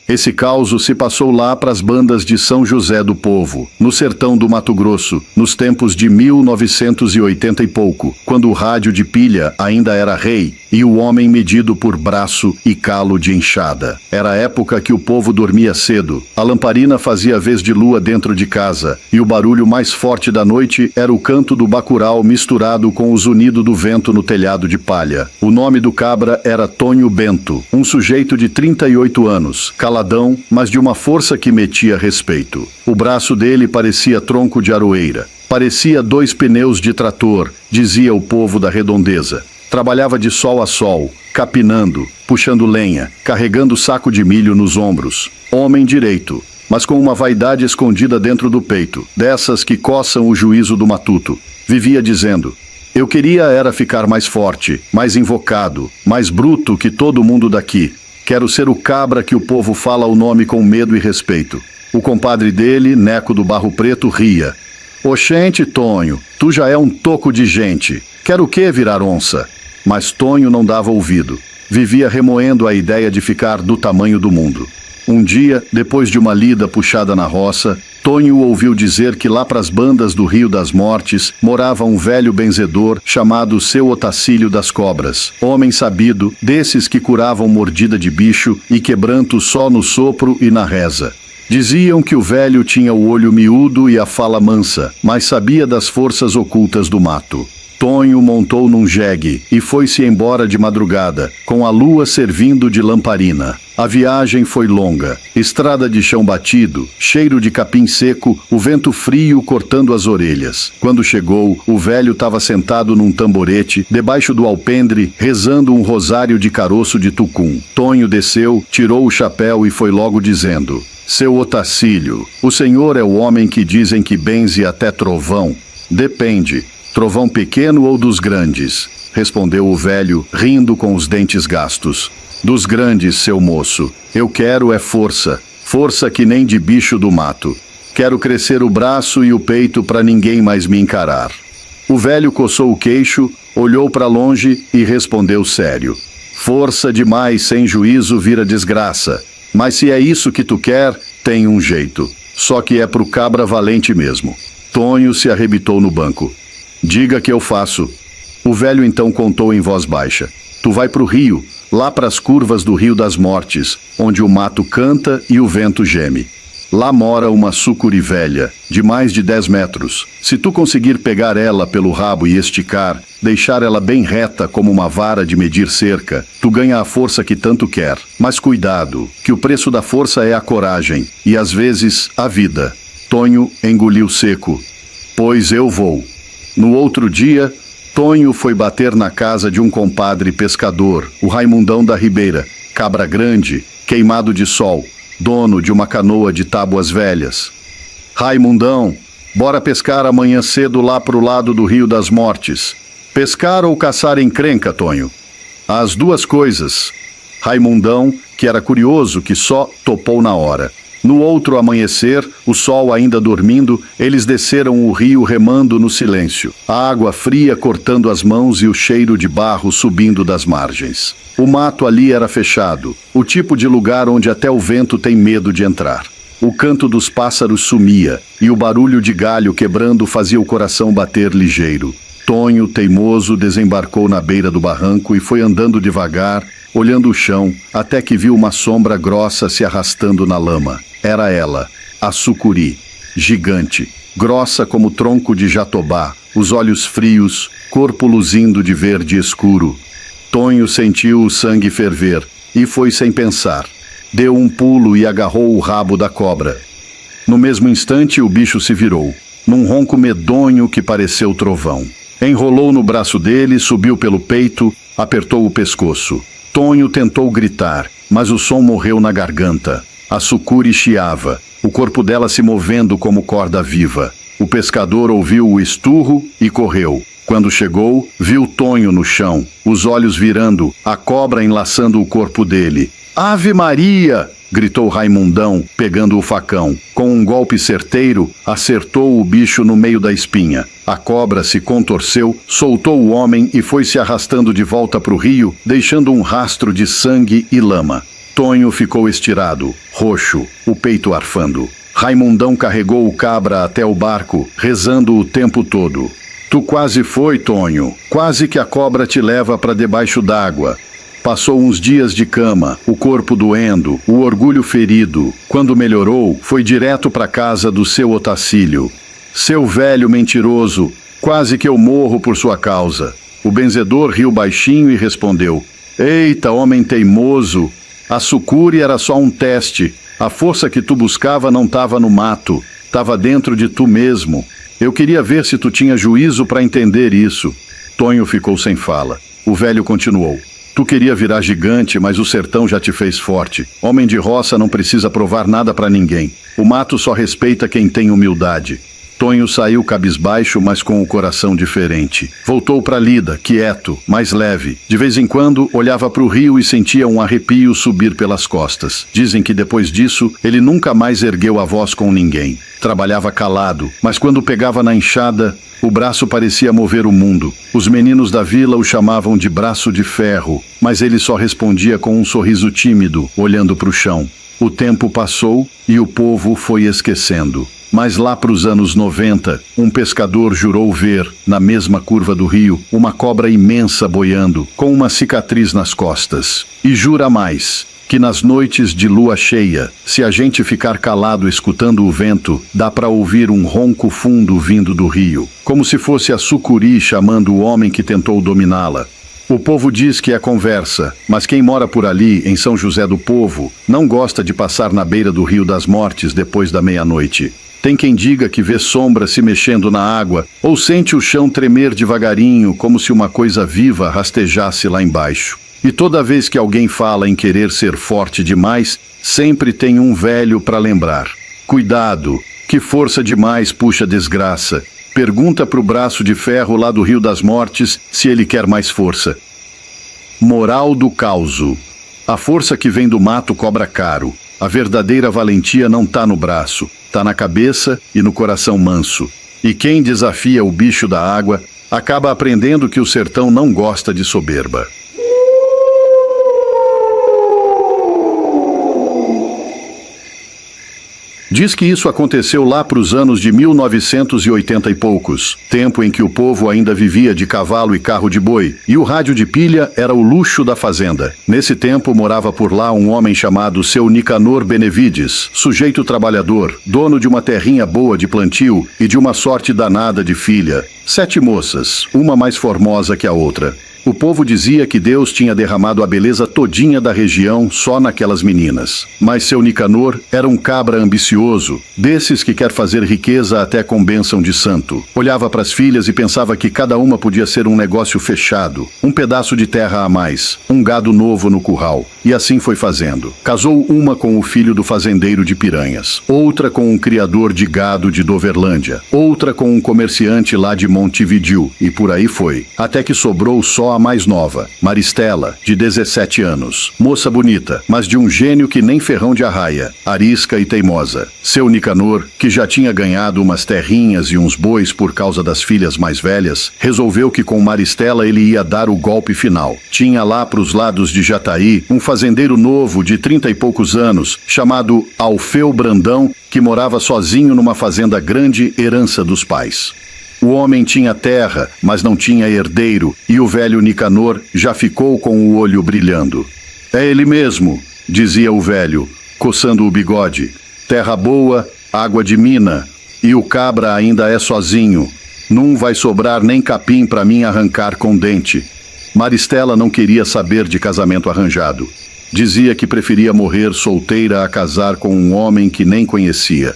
Esse causo se passou lá para as bandas de São José do Povo, no sertão do Mato Grosso, nos tempos de 1980 e pouco, quando o rádio de pilha ainda era rei e o homem medido por braço e calo de enxada. Era a época que o povo dormia cedo, a lamparina fazia vez de lua dentro de casa e o barulho mais forte da noite era o canto do bacural misturado com o zunido do vento no telhado de palha. O nome do cabra era Tonho Bento, um sujeito de 38 anos, caladão, mas de uma força que metia respeito. O braço dele parecia tronco de aroeira. Parecia 2 pneus de trator, dizia o povo da redondeza. Trabalhava de sol a sol, capinando, puxando lenha, carregando saco de milho nos ombros. Homem direito, mas com uma vaidade escondida dentro do peito, dessas que coçam o juízo do matuto. Vivia dizendo: eu queria era ficar mais forte, mais invocado, mais bruto que todo mundo daqui. Quero ser o cabra que o povo fala o nome com medo e respeito. O compadre dele, Neco do Barro Preto, ria. Oxente, Tonho, tu já é um toco de gente. Quer o quê virar onça? Mas Tonho não dava ouvido. Vivia remoendo a ideia de ficar do tamanho do mundo. Um dia, depois de uma lida puxada na roça, Tonho ouviu dizer que lá pras bandas do Rio das Mortes morava um velho benzedor chamado Seu Otacílio das Cobras, homem sabido, desses que curavam mordida de bicho e quebranto só no sopro e na reza. Diziam que o velho tinha o olho miúdo e a fala mansa, mas sabia das forças ocultas do mato. Tonho montou num jegue e foi-se embora de madrugada, com a lua servindo de lamparina. A viagem foi longa, estrada de chão batido, cheiro de capim seco, o vento frio cortando as orelhas. Quando chegou, o velho estava sentado num tamborete, debaixo do alpendre, rezando um rosário de caroço de tucum. Tonho desceu, tirou o chapéu e foi logo dizendo: Seu Otacílio, o senhor é o homem que dizem que benze até trovão. Depende. Trovão pequeno ou dos grandes? Respondeu o velho, rindo com os dentes gastos. Dos grandes, seu moço. Eu quero é força. Força que nem de bicho do mato. Quero crescer o braço e o peito para ninguém mais me encarar. O velho coçou o queixo, olhou para longe e respondeu sério. Força demais sem juízo vira desgraça. Mas se é isso que tu quer, tem um jeito. Só que é pro cabra valente mesmo. Tonho se arrebitou no banco. Diga que eu faço. O velho então contou em voz baixa. Tu vai pro rio, lá pras curvas do Rio das Mortes, onde o mato canta e o vento geme. Lá mora uma sucuri velha, de mais de 10 metros. Se tu conseguir pegar ela pelo rabo e esticar, deixar ela bem reta como uma vara de medir cerca, tu ganha a força que tanto quer. Mas cuidado, que o preço da força é a coragem, e às vezes a vida. Tonho engoliu seco. Pois eu vou. No outro dia, Tonho foi bater na casa de um compadre pescador, o Raimundão da Ribeira, cabra grande, queimado de sol, dono de uma canoa de tábuas velhas. Raimundão, bora pescar amanhã cedo lá pro lado do Rio das Mortes. Pescar ou caçar encrenca, Tonho? As duas coisas. Raimundão, que era curioso, que só topou na hora. No outro amanhecer, o sol ainda dormindo, eles desceram o rio remando no silêncio. A água fria cortando as mãos e o cheiro de barro subindo das margens. O mato ali era fechado, o tipo de lugar onde até o vento tem medo de entrar. O canto dos pássaros sumia, e o barulho de galho quebrando fazia o coração bater ligeiro. Tonho, teimoso, desembarcou na beira do barranco e foi andando devagar, olhando o chão, até que viu uma sombra grossa se arrastando na lama. Era ela, a sucuri, gigante, grossa como tronco de jatobá, os olhos frios, corpo luzindo de verde escuro. Tonho sentiu o sangue ferver e foi sem pensar. Deu um pulo e agarrou o rabo da cobra. No mesmo instante, o bicho se virou, num ronco medonho que pareceu trovão. Enrolou no braço dele, subiu pelo peito, apertou o pescoço. Tonho tentou gritar, mas o som morreu na garganta. A sucuri chiava, o corpo dela se movendo como corda viva. O pescador ouviu o esturro e correu. Quando chegou, viu Tonho no chão, os olhos virando, a cobra enlaçando o corpo dele. Ave Maria! Gritou Raimundão, pegando o facão. Com um golpe certeiro, acertou o bicho no meio da espinha. A cobra se contorceu, soltou o homem e foi se arrastando de volta para o rio, deixando um rastro de sangue e lama. Tonho ficou estirado, roxo, o peito arfando. Raimundão carregou o cabra até o barco, rezando o tempo todo. Tu quase foi, Tonho. Quase que a cobra te leva para debaixo d'água. Passou uns dias de cama, o corpo doendo, o orgulho ferido. Quando melhorou, foi direto para casa do seu Otacílio. Seu velho mentiroso, quase que eu morro por sua causa. O benzedor riu baixinho e respondeu: Eita, homem teimoso! A sucuri era só um teste. A força que tu buscava não estava no mato, estava dentro de tu mesmo. Eu queria ver se tu tinha juízo para entender isso. Tonho ficou sem fala. O velho continuou: Tu queria virar gigante, mas o sertão já te fez forte. Homem de roça não precisa provar nada para ninguém. O mato só respeita quem tem humildade. Tonho saiu cabisbaixo, mas com o coração diferente. Voltou para Lida, quieto, mais leve. De vez em quando, olhava para o rio e sentia um arrepio subir pelas costas. Dizem que depois disso, ele nunca mais ergueu a voz com ninguém. Trabalhava calado, mas quando pegava na enxada, o braço parecia mover o mundo. Os meninos da vila o chamavam de braço de ferro, mas ele só respondia com um sorriso tímido, olhando para o chão. O tempo passou e o povo foi esquecendo. Mas lá para os anos 90, um pescador jurou ver, na mesma curva do rio, uma cobra imensa boiando, com uma cicatriz nas costas. E jura mais, que nas noites de lua cheia, se a gente ficar calado escutando o vento, dá para ouvir um ronco fundo vindo do rio, como se fosse a sucuri chamando o homem que tentou dominá-la. O povo diz que é conversa, mas quem mora por ali, em São José do Povo, não gosta de passar na beira do Rio das Mortes depois da meia-noite. Tem quem diga que vê sombra se mexendo na água, ou sente o chão tremer devagarinho, como se uma coisa viva rastejasse lá embaixo. E toda vez que alguém fala em querer ser forte demais, sempre tem um velho para lembrar. Cuidado, que força demais puxa desgraça. Pergunta pro braço de ferro lá do Rio das Mortes se ele quer mais força. Moral do causo. A força que vem do mato cobra caro. A verdadeira valentia não tá no braço, tá na cabeça e no coração manso. E quem desafia o bicho da água acaba aprendendo que o sertão não gosta de soberba. Diz que isso aconteceu lá para os anos de 1980 e poucos, tempo em que o povo ainda vivia de cavalo e carro de boi, e o rádio de pilha era o luxo da fazenda. Nesse tempo morava por lá um homem chamado Seu Nicanor Benevides, sujeito trabalhador, dono de uma terrinha boa de plantio e de uma sorte danada de filha. 7 moças, uma mais formosa que a outra. O povo dizia que Deus tinha derramado a beleza todinha da região só naquelas meninas. Mas seu Nicanor era um cabra ambicioso, desses que quer fazer riqueza até com bênção de santo. Olhava para as filhas e pensava que cada uma podia ser um negócio fechado, um pedaço de terra a mais, um gado novo no curral. E assim foi fazendo. Casou uma com o filho do fazendeiro de Piranhas, outra com um criador de gado de Doverlândia, outra com um comerciante lá de Montevidéu, e por aí foi. Até que sobrou só a mais nova, Maristela, de 17 anos. Moça bonita, mas de um gênio que nem ferrão de arraia, arisca e teimosa. Seu Nicanor, que já tinha ganhado umas terrinhas e uns bois por causa das filhas mais velhas, resolveu que com Maristela ele ia dar o golpe final. Tinha lá pros lados de Jataí um fazendeiro novo de 30 e poucos anos, chamado Alfeu Brandão, que morava sozinho numa fazenda grande, herança dos pais. O homem tinha terra, mas não tinha herdeiro, e o velho Nicanor já ficou com o olho brilhando. É ele mesmo, dizia o velho, coçando o bigode. Terra boa, água de mina, e o cabra ainda é sozinho. Não vai sobrar nem capim para mim arrancar com dente. Maristela não queria saber de casamento arranjado. Dizia que preferia morrer solteira a casar com um homem que nem conhecia.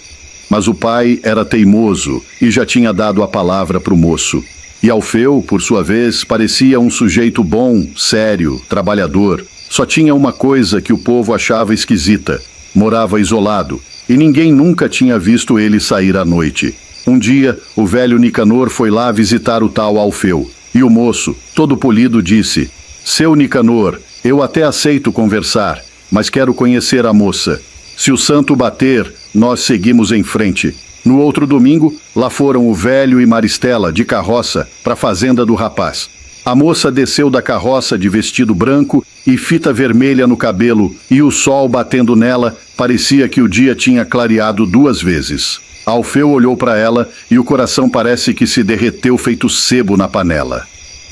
Mas o pai era teimoso e já tinha dado a palavra para o moço. E Alfeu, por sua vez, parecia um sujeito bom, sério, trabalhador. Só tinha uma coisa que o povo achava esquisita. Morava isolado, e ninguém nunca tinha visto ele sair à noite. Um dia, o velho Nicanor foi lá visitar o tal Alfeu. E o moço, todo polido, disse: Seu Nicanor, eu até aceito conversar, mas quero conhecer a moça. Se o santo bater, nós seguimos em frente. No outro domingo, lá foram o velho e Maristela, de carroça, para a fazenda do rapaz. A moça desceu da carroça de vestido branco e fita vermelha no cabelo, e o sol batendo nela, parecia que o dia tinha clareado 2 vezes. Alfeu olhou para ela e o coração parece que se derreteu feito sebo na panela.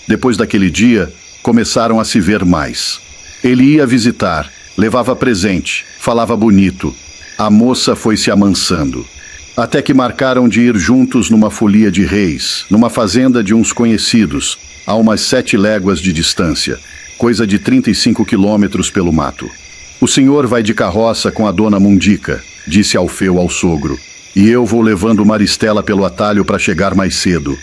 Depois daquele dia, começaram a se ver mais. Ele ia visitar, levava presente, falava bonito. A moça foi se amansando. Até que marcaram de ir juntos numa folia de reis, numa fazenda de uns conhecidos, a umas 7 léguas de distância, coisa de 35 quilômetros pelo mato. O senhor vai de carroça com a dona Mundica, disse Alfeu ao sogro, e eu vou levando Maristela pelo atalho para chegar mais cedo.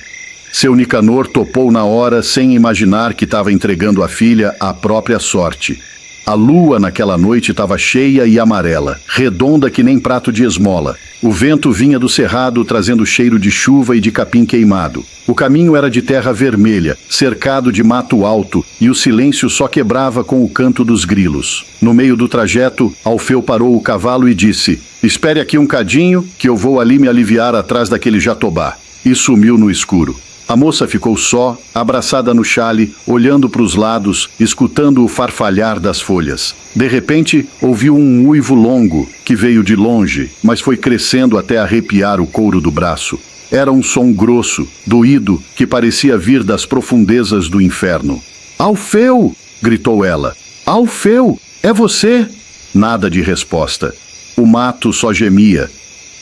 Seu Nicanor topou na hora sem imaginar que estava entregando a filha à própria sorte. A lua naquela noite estava cheia e amarela, redonda que nem prato de esmola. O vento vinha do cerrado trazendo cheiro de chuva e de capim queimado. O caminho era de terra vermelha, cercado de mato alto, e o silêncio só quebrava com o canto dos grilos. No meio do trajeto, Alfeu parou o cavalo e disse: "Espere aqui um cadinho, que eu vou ali me aliviar atrás daquele jatobá." E sumiu no escuro. A moça ficou só, abraçada no chale, olhando para os lados, escutando o farfalhar das folhas. De repente, ouviu um uivo longo, que veio de longe, mas foi crescendo até arrepiar o couro do braço. Era um som grosso, doído, que parecia vir das profundezas do inferno. "Alfeu!" gritou ela. "Alfeu! É você?" Nada de resposta. O mato só gemia.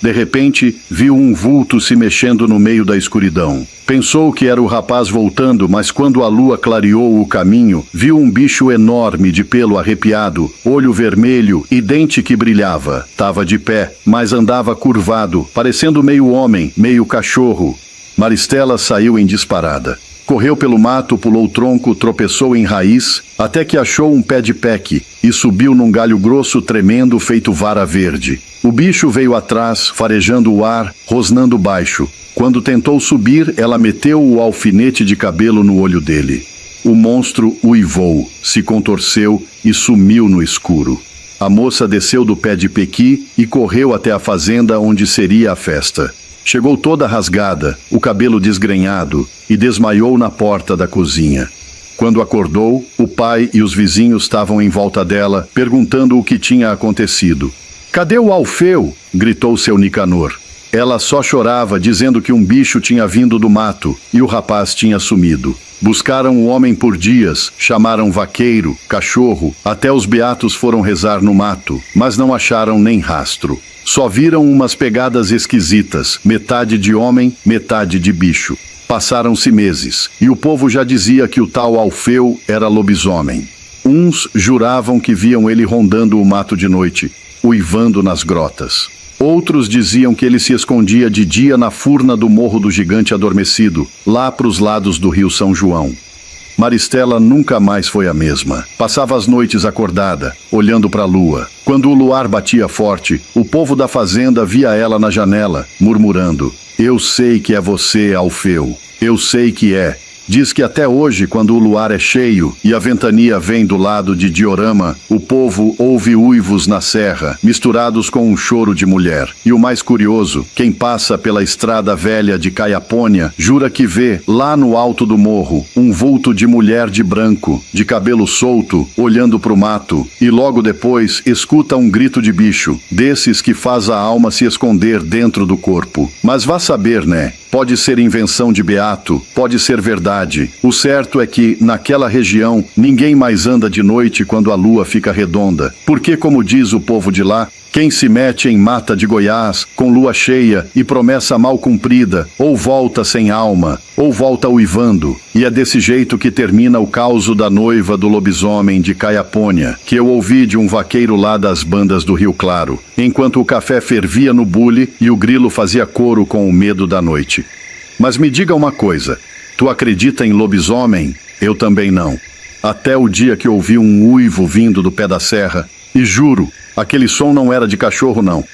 De repente, viu um vulto se mexendo no meio da escuridão. Pensou que era o rapaz voltando, mas quando a lua clareou o caminho, viu um bicho enorme de pelo arrepiado, olho vermelho e dente que brilhava. Tava de pé, mas andava curvado, parecendo meio homem, meio cachorro. Maristela saiu em disparada. Correu pelo mato, pulou o tronco, tropeçou em raiz, até que achou um pé de peque e subiu num galho grosso tremendo feito vara verde. O bicho veio atrás, farejando o ar, rosnando baixo. Quando tentou subir, ela meteu o alfinete de cabelo no olho dele. O monstro uivou, se contorceu e sumiu no escuro. A moça desceu do pé de pequi e correu até a fazenda onde seria a festa. Chegou toda rasgada, o cabelo desgrenhado, e desmaiou na porta da cozinha. Quando acordou, o pai e os vizinhos estavam em volta dela, perguntando o que tinha acontecido. "Cadê o Alfeu?" gritou seu Nicanor. Ela só chorava, dizendo que um bicho tinha vindo do mato e o rapaz tinha sumido. Buscaram o homem por dias, chamaram vaqueiro, cachorro, até os beatos foram rezar no mato, mas não acharam nem rastro. Só viram umas pegadas esquisitas, metade de homem, metade de bicho. Passaram-se meses, e o povo já dizia que o tal Alfeu era lobisomem. Uns juravam que viam ele rondando o mato de noite, uivando nas grotas. Outros diziam que ele se escondia de dia na furna do Morro do Gigante Adormecido, lá para os lados do Rio São João. Maristela nunca mais foi a mesma. Passava as noites acordada, olhando para a lua. Quando o luar batia forte, o povo da fazenda via ela na janela, murmurando: "Eu sei que é você, Alfeu. Eu sei que é." Diz que até hoje, quando o luar é cheio e a ventania vem do lado de Diorama, o povo ouve uivos na serra, misturados com um choro de mulher. E o mais curioso, quem passa pela estrada velha de Caiapônia, jura que vê, lá no alto do morro, um vulto de mulher de branco, de cabelo solto, olhando para o mato, e logo depois escuta um grito de bicho, desses que faz a alma se esconder dentro do corpo. Mas vá saber, né? Pode ser invenção de beato, pode ser verdade. O certo é que, naquela região, ninguém mais anda de noite quando a lua fica redonda. Porque, como diz o povo de lá, quem se mete em mata de Goiás, com lua cheia e promessa mal cumprida, ou volta sem alma, ou volta uivando. E é desse jeito que termina o causo da noiva do lobisomem de Caiapônia, que eu ouvi de um vaqueiro lá das bandas do Rio Claro, enquanto o café fervia no bule e o grilo fazia coro com o medo da noite. Mas me diga uma coisa, tu acredita em lobisomem? Eu também não. Até o dia que ouvi um uivo vindo do pé da serra, e juro, aquele som não era de cachorro, não.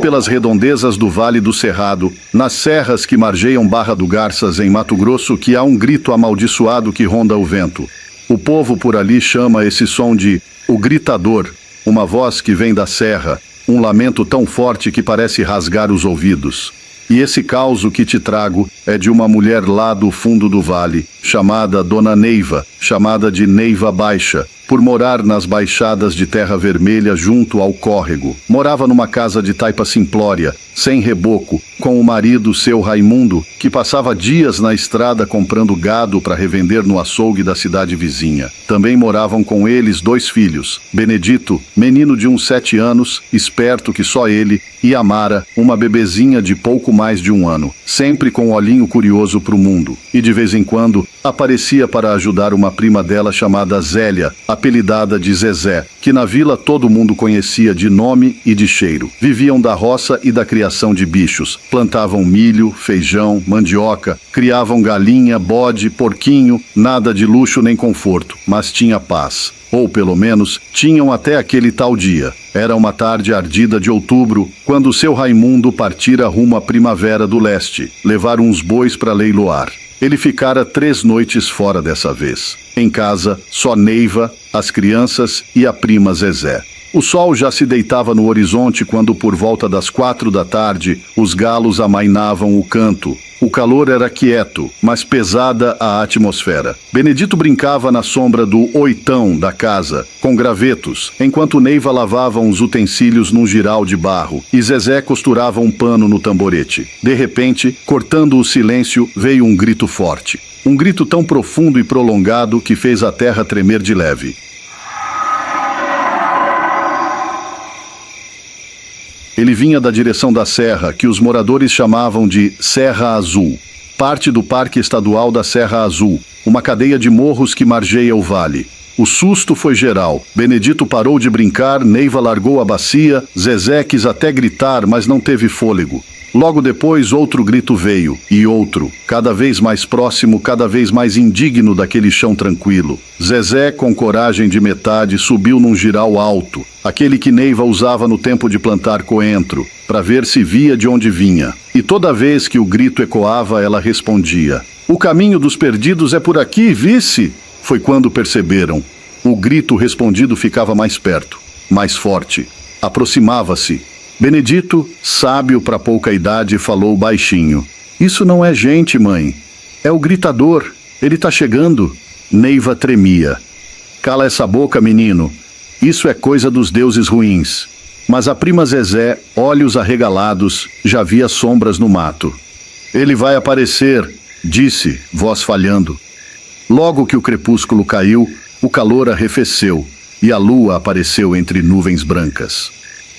Pelas redondezas do Vale do Cerrado, nas serras que margeiam Barra do Garças, em Mato Grosso, que há um grito amaldiçoado que ronda o vento. O povo por ali chama esse som de o gritador, uma voz que vem da serra, um lamento tão forte que parece rasgar os ouvidos. E esse causo que te trago é de uma mulher lá do fundo do vale, chamada Dona Neiva, chamada de Neiva Baixa, por morar nas baixadas de Terra Vermelha junto ao córrego. Morava numa casa de taipa simplória, sem reboco, com o marido, seu Raimundo, que passava dias na estrada comprando gado para revender no açougue da cidade vizinha. Também moravam com eles 2 filhos, Benedito, menino de uns 7 anos, esperto que só ele, e Amara, uma bebezinha de pouco mais de 1 ano, sempre com um olhinho curioso pro mundo. E de vez em quando, aparecia para ajudar uma prima dela chamada Zélia, apelidada de Zezé, que na vila todo mundo conhecia de nome e de cheiro. Viviam da roça e da criação de bichos. Plantavam milho, feijão, mandioca, criavam galinha, bode, porquinho, nada de luxo nem conforto, mas tinha paz. Ou, pelo menos, tinham até aquele tal dia. Era uma tarde ardida de outubro, quando seu Raimundo partira rumo à Primavera do Leste, levar uns bois para leiloar. Ele ficara 3 noites fora dessa vez. Em casa, só Neiva, as crianças e a prima Zezé. O sol já se deitava no horizonte quando, por volta das 4 da tarde, os galos amainavam o canto. O calor era quieto, mas pesada a atmosfera. Benedito brincava na sombra do oitão da casa, com gravetos, enquanto Neiva lavava uns utensílios num giral de barro e Zezé costurava um pano no tamborete. De repente, cortando o silêncio, veio um grito forte. Um grito tão profundo e prolongado que fez a terra tremer de leve. Ele vinha da direção da serra, que os moradores chamavam de Serra Azul, parte do Parque Estadual da Serra Azul, uma cadeia de morros que margeia o vale. O susto foi geral. Benedito parou de brincar, Neiva largou a bacia, Zezé quis até gritar, mas não teve fôlego. Logo depois, outro grito veio, e outro, cada vez mais próximo, cada vez mais indigno daquele chão tranquilo. Zezé, com coragem de metade, subiu num giral alto, aquele que Neiva usava no tempo de plantar coentro, para ver se via de onde vinha. E toda vez que o grito ecoava, ela respondia: "O caminho dos perdidos é por aqui, vice!" Foi quando perceberam. O grito respondido ficava mais perto, mais forte. Aproximava-se. Benedito, sábio para pouca idade, falou baixinho: "Isso não é gente, mãe. É o gritador. Ele tá chegando." Neiva tremia. "Cala essa boca, menino. Isso é coisa dos deuses ruins." Mas a prima Zezé, olhos arregalados, já via sombras no mato. "Ele vai aparecer", disse, voz falhando. Logo que o crepúsculo caiu, o calor arrefeceu e a lua apareceu entre nuvens brancas.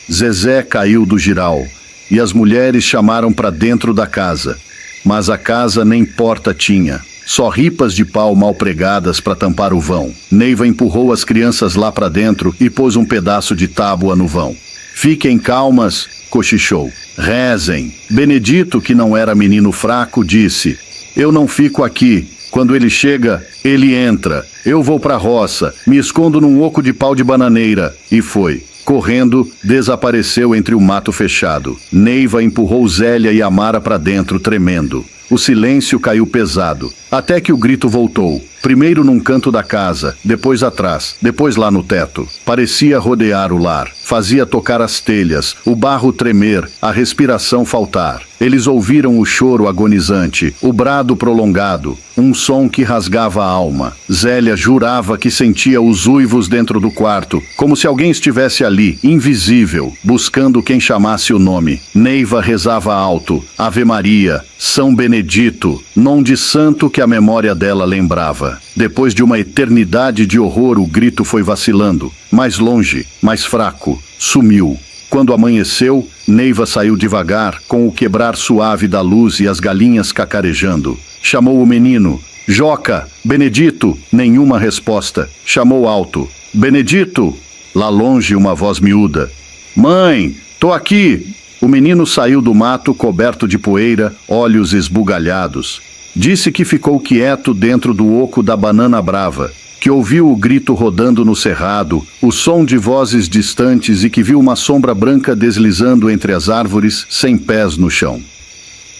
Zezé caiu do giral e as mulheres chamaram para dentro da casa. Mas a casa nem porta tinha, só ripas de pau mal pregadas para tampar o vão. Neiva empurrou as crianças lá para dentro e pôs um pedaço de tábua no vão. "Fiquem calmas", cochichou. "Rezem." Benedito, que não era menino fraco, disse: "Eu não fico aqui. Quando ele chega, ele entra. Eu vou para a roça, me escondo num oco de pau de bananeira." E foi. Correndo, desapareceu entre o mato fechado. Neiva empurrou Zélia e Amara para dentro, tremendo. O silêncio caiu pesado, até que o grito voltou. Primeiro num canto da casa, depois atrás, depois lá no teto. Parecia rodear o lar. Fazia tocar as telhas, o barro tremer, a respiração faltar. Eles ouviram o choro agonizante, o brado prolongado, um som que rasgava a alma. Zélia jurava que sentia os uivos dentro do quarto, como se alguém estivesse ali, invisível, buscando quem chamasse o nome. Neiva rezava alto: "Ave Maria, São Benedito", nome de santo que a memória dela lembrava. Depois de uma eternidade de horror, o grito foi vacilando, mais longe, mais fraco, sumiu. Quando amanheceu, Neiva saiu devagar, com o quebrar suave da luz e as galinhas cacarejando. Chamou o menino: "Joca, Benedito." Nenhuma resposta. Chamou alto: "Benedito." Lá longe, uma voz miúda: "Mãe, tô aqui." O menino saiu do mato coberto de poeira, olhos esbugalhados. Disse que ficou quieto dentro do oco da banana brava, que ouviu o grito rodando no cerrado, o som de vozes distantes e que viu uma sombra branca deslizando entre as árvores, sem pés no chão.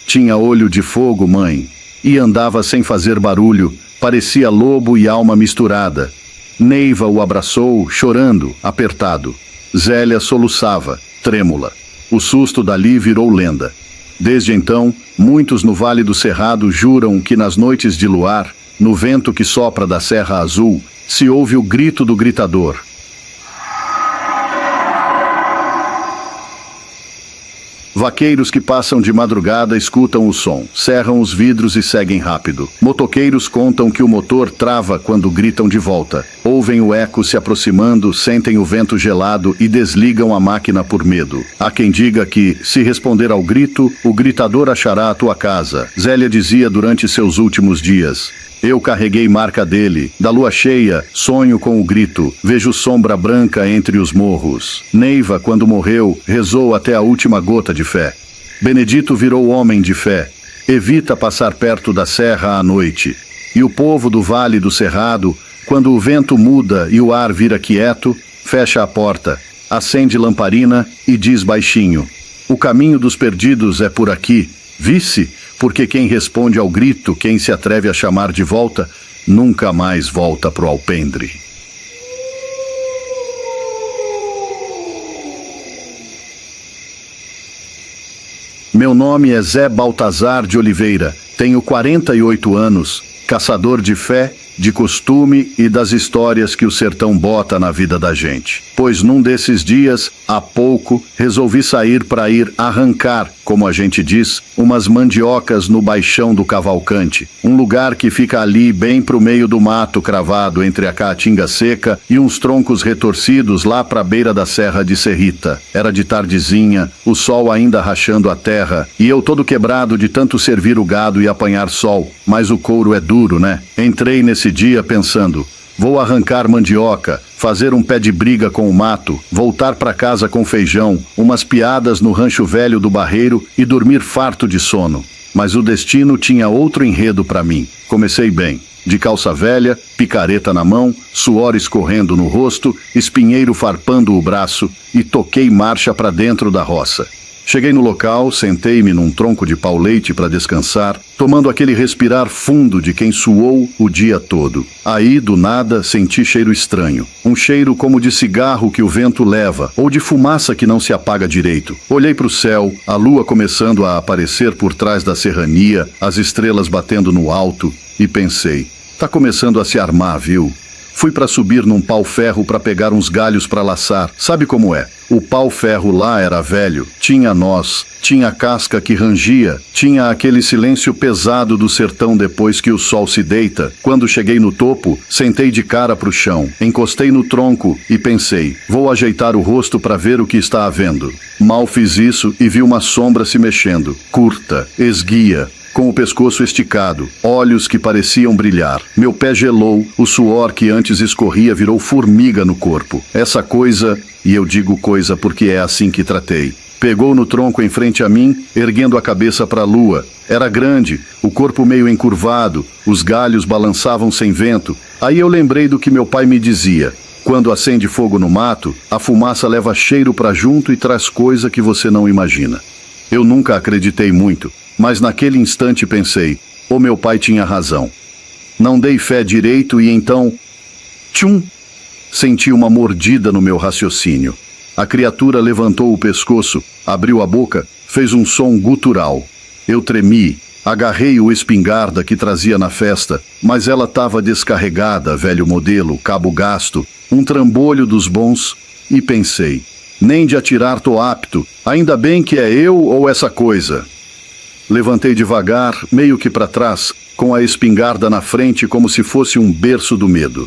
Tinha olho de fogo, mãe, e andava sem fazer barulho, parecia lobo e alma misturada. Neiva o abraçou, chorando, apertado. Zélia soluçava, trêmula. O susto dali virou lenda. Desde então, muitos no Vale do Cerrado juram que nas noites de luar, no vento que sopra da Serra Azul, se ouve o grito do gritador. Vaqueiros que passam de madrugada escutam o som, cerram os vidros e seguem rápido. Motoqueiros contam que o motor trava quando gritam de volta. Ouvem o eco se aproximando, sentem o vento gelado e desligam a máquina por medo. Há quem diga que, se responder ao grito, o gritador achará a tua casa. Zélia dizia durante seus últimos dias: eu carreguei marca dele. Da lua cheia, sonho com o grito. Vejo sombra branca entre os morros. Neiva, quando morreu, rezou até a última gota de fé. Benedito virou homem de fé. Evita passar perto da serra à noite. E o povo do Vale do Cerrado, quando o vento muda e o ar vira quieto, fecha a porta, acende lamparina e diz baixinho: o caminho dos perdidos é por aqui. Visse? Porque quem responde ao grito, quem se atreve a chamar de volta, nunca mais volta pro alpendre. Meu nome é Zé Baltazar de Oliveira, tenho 48 anos, caçador de fé, de costume e das histórias que o sertão bota na vida da gente. Pois num desses dias, há pouco, resolvi sair para ir arrancar, como a gente diz, umas mandiocas no Baixão do Cavalcante, um lugar que fica ali bem pro meio do mato cravado entre a caatinga seca e uns troncos retorcidos lá pra beira da Serra de Serrita. Era de tardezinha, o sol ainda rachando a terra, e eu todo quebrado de tanto servir o gado e apanhar sol, mas o couro é duro, né? Entrei nesse dia pensando: vou arrancar mandioca, fazer um pé de briga com o mato, voltar para casa com feijão, umas piadas no rancho velho do Barreiro e dormir farto de sono. Mas o destino tinha outro enredo para mim. Comecei bem, de calça velha, picareta na mão, suor escorrendo no rosto, espinheiro farpando o braço, e toquei marcha para dentro da roça. Cheguei no local, sentei-me num tronco de pau-leite para descansar, tomando aquele respirar fundo de quem suou o dia todo. Aí, do nada, senti cheiro estranho. Um cheiro como de cigarro que o vento leva, ou de fumaça que não se apaga direito. Olhei para o céu, a lua começando a aparecer por trás da serrania, as estrelas batendo no alto, e pensei: tá começando a se armar, viu? Fui para subir num pau-ferro para pegar uns galhos para laçar. Sabe como é? O pau-ferro lá era velho, tinha nós, tinha casca que rangia, tinha aquele silêncio pesado do sertão depois que o sol se deita. Quando cheguei no topo, sentei de cara pro chão, encostei no tronco e pensei: vou ajeitar o rosto para ver o que está havendo. Mal fiz isso e vi uma sombra se mexendo, curta, esguia, com o pescoço esticado, olhos que pareciam brilhar. Meu pé gelou, o suor que antes escorria virou formiga no corpo. Essa coisa, e eu digo coisa porque é assim que tratei, pegou no tronco em frente a mim, erguendo a cabeça para a lua. Era grande, o corpo meio encurvado, os galhos balançavam sem vento. Aí eu lembrei do que meu pai me dizia: quando acende fogo no mato, a fumaça leva cheiro para junto e traz coisa que você não imagina. Eu nunca acreditei muito, mas naquele instante pensei: o meu pai tinha razão. Não dei fé direito e então... tchum! Senti uma mordida no meu raciocínio. A criatura levantou o pescoço, abriu a boca, fez um som gutural. Eu tremi, agarrei o espingarda que trazia na festa, mas ela estava descarregada, velho modelo, cabo gasto, um trambolho dos bons, e pensei: nem de atirar tô apto, ainda bem que é eu ou essa coisa. Levantei devagar, meio que para trás, com a espingarda na frente como se fosse um berço do medo.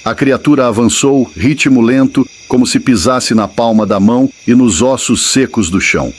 A criatura avançou, ritmo lento, como se pisasse na palma da mão e nos ossos secos do chão.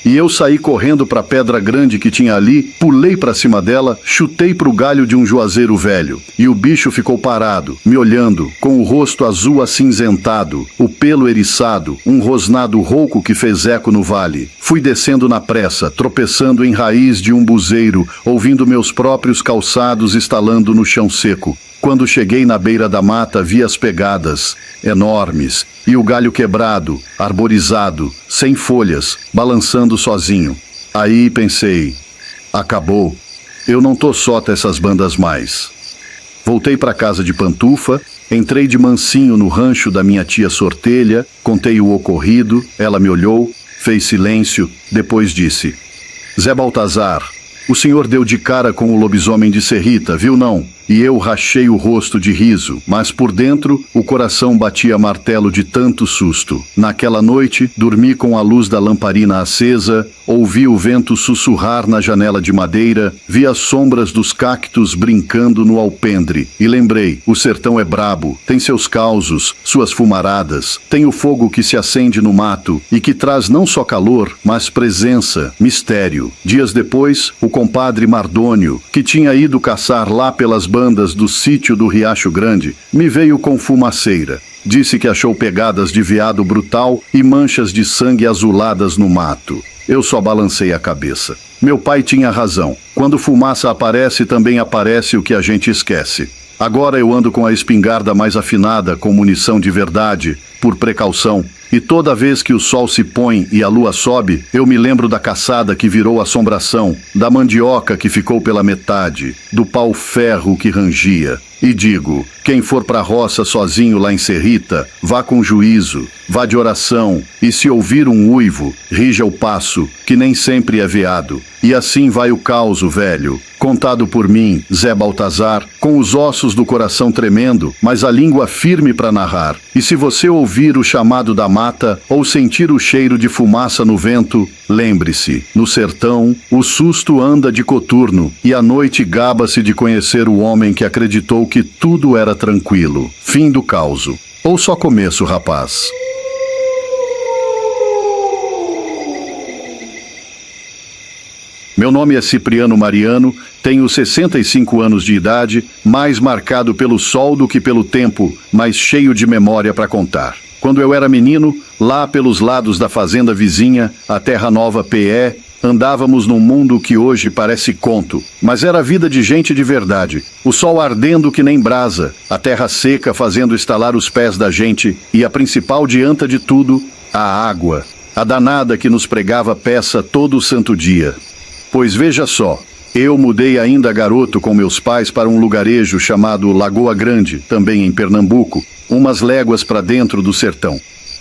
E eu saí correndo para a pedra grande que tinha ali, pulei para cima dela, chutei para o galho de um juazeiro velho. E o bicho ficou parado, me olhando, com o rosto azul acinzentado, o pelo eriçado, um rosnado rouco que fez eco no vale. Fui descendo na pressa, tropeçando em raiz de um buzeiro, ouvindo meus próprios calçados estalando no chão seco. Quando cheguei na beira da mata, vi as pegadas, enormes, e o galho quebrado, arborizado, sem folhas, balançando sozinho. Aí pensei: acabou, eu não tô sota essas bandas mais. Voltei para casa de pantufa, entrei de mansinho no rancho da minha tia Sortelha, contei o ocorrido, ela me olhou, fez silêncio, depois disse: Zé Baltazar, o senhor deu de cara com o lobisomem de Serrita, viu não? E eu rachei o rosto de riso, mas por dentro o coração batia martelo de tanto susto. Naquela noite, dormi com a luz da lamparina acesa, ouvi o vento sussurrar na janela de madeira, vi as sombras dos cactos brincando no alpendre e lembrei, o sertão é brabo, tem seus causos, suas fumaradas, tem o fogo que se acende no mato e que traz não só calor, mas presença, mistério. Dias depois, o compadre Mardônio, que tinha ido caçar lá pelas bandas do sítio do Riacho Grande, me veio com fumaceira. Disse que achou pegadas de veado brutal e manchas de sangue azuladas no mato. Eu só balancei a cabeça. Meu pai tinha razão. Quando fumaça aparece, também aparece o que a gente esquece. Agora eu ando com a espingarda mais afinada, com munição de verdade, por precaução. E toda vez que o sol se põe e a lua sobe, eu me lembro da caçada que virou assombração, da mandioca que ficou pela metade, do pau-ferro que rangia. E digo, quem for pra roça sozinho lá em Serrita, vá com juízo, vá de oração, e se ouvir um uivo, rija o passo, que nem sempre é veado. E assim vai o causo, velho, contado por mim, Zé Baltazar, com os ossos do coração tremendo, mas a língua firme para narrar. E se você ouvir o chamado da mata, ou sentir o cheiro de fumaça no vento, lembre-se, no sertão, o susto anda de coturno, e a noite gaba-se de conhecer o homem que acreditou que tudo era tranquilo. Fim do causo. Ou só começo, rapaz? Meu nome é Cipriano Mariano, tenho 65 anos de idade, mais marcado pelo sol do que pelo tempo, mas cheio de memória para contar. Quando eu era menino, lá pelos lados da fazenda vizinha, a Terra Nova PE, andávamos num mundo que hoje parece conto, mas era vida de gente de verdade. O sol ardendo que nem brasa, a terra seca fazendo estalar os pés da gente e a principal dianta de tudo, a água, a danada que nos pregava peça todo o santo dia. Pois veja só, eu mudei ainda garoto com meus pais para um lugarejo chamado Lagoa Grande, também em Pernambuco, umas léguas para dentro do sertão.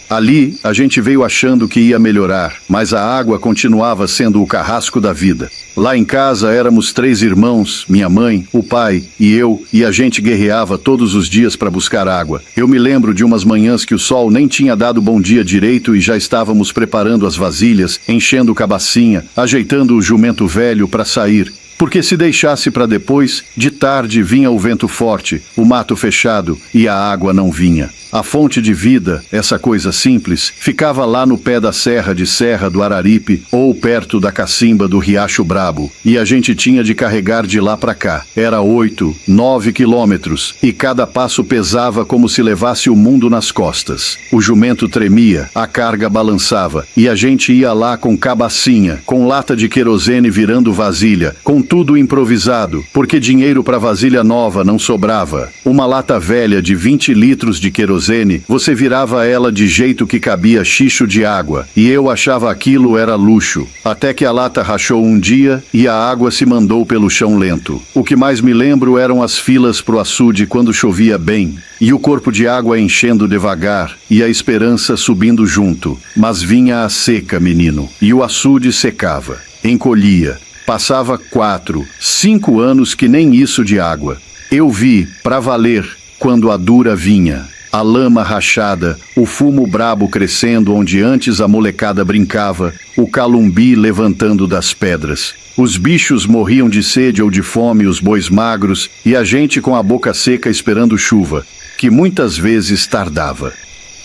Ali, a gente veio achando que ia melhorar, mas a água continuava sendo o carrasco da vida. Lá em casa éramos 3 irmãos, minha mãe, o pai e eu, e a gente guerreava todos os dias para buscar água. Eu me lembro de umas manhãs que o sol nem tinha dado bom dia direito e já estávamos preparando as vasilhas, enchendo cabacinha, ajeitando o jumento velho para sair. Porque se deixasse para depois, de tarde vinha o vento forte, o mato fechado e a água não vinha. A fonte de vida, essa coisa simples, ficava lá no pé da Serra de Serra do Araripe ou perto da cacimba do Riacho Brabo, e a gente tinha de carregar de lá para cá. Era 8, 9 quilômetros, e cada passo pesava como se levasse o mundo nas costas. O jumento tremia, a carga balançava, e a gente ia lá com cabacinha, com lata de querosene virando vasilha, com tudo improvisado, porque dinheiro para vasilha nova não sobrava. Uma lata velha de 20 litros de querosene, você virava ela de jeito que cabia xicho de água, e eu achava aquilo era luxo, até que a lata rachou um dia e a água se mandou pelo chão lento. O que mais me lembro eram as filas pro açude quando chovia bem, e o corpo de água enchendo devagar, e a esperança subindo junto. Mas vinha a seca, menino, e o açude secava, encolhia. Passava 4, 5 anos que nem isso de água. Eu vi, pra valer, quando a dura vinha. A lama rachada, o fumo brabo crescendo onde antes a molecada brincava, o calumbi levantando das pedras. Os bichos morriam de sede ou de fome, os bois magros, e a gente com a boca seca esperando chuva, que muitas vezes tardava.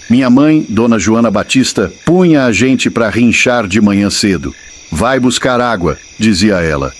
Minha mãe, Dona Joana Batista, punha a gente para rinchar de manhã cedo. Vai buscar água, dizia ela.